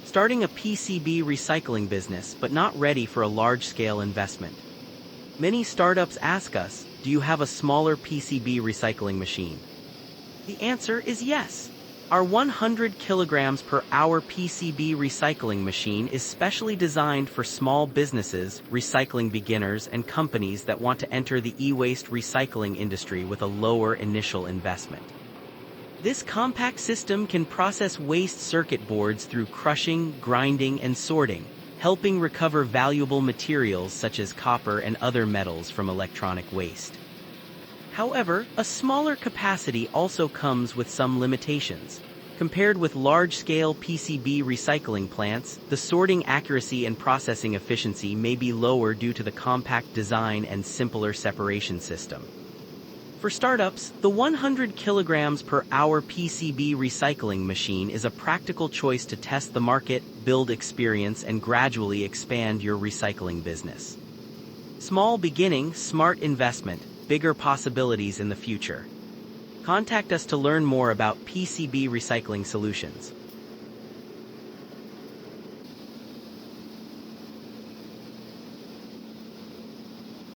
starting a PCB recycling business but not ready for a large-scale investment. Many startups ask us, do you have a smaller PCB recycling machine? The answer is yes. Our 100 kilograms per hour PCB recycling machine is specially designed for small businesses, recycling beginners, and companies that want to enter the e-waste recycling industry with a lower initial investment. This compact system can process waste circuit boards through crushing, grinding, and sorting, helping recover valuable materials such as copper and other metals from electronic waste. However, a smaller capacity also comes with some limitations. Compared with large-scale PCB recycling plants, the sorting accuracy and processing efficiency may be lower due to the compact design and simpler separation system. For startups, the 100 kilograms per hour PCB recycling machine is a practical choice to test the market, build experience, and gradually expand your recycling business. Small beginning, smart investment, bigger possibilities in the future. Contact us to learn more about PCB recycling solutions.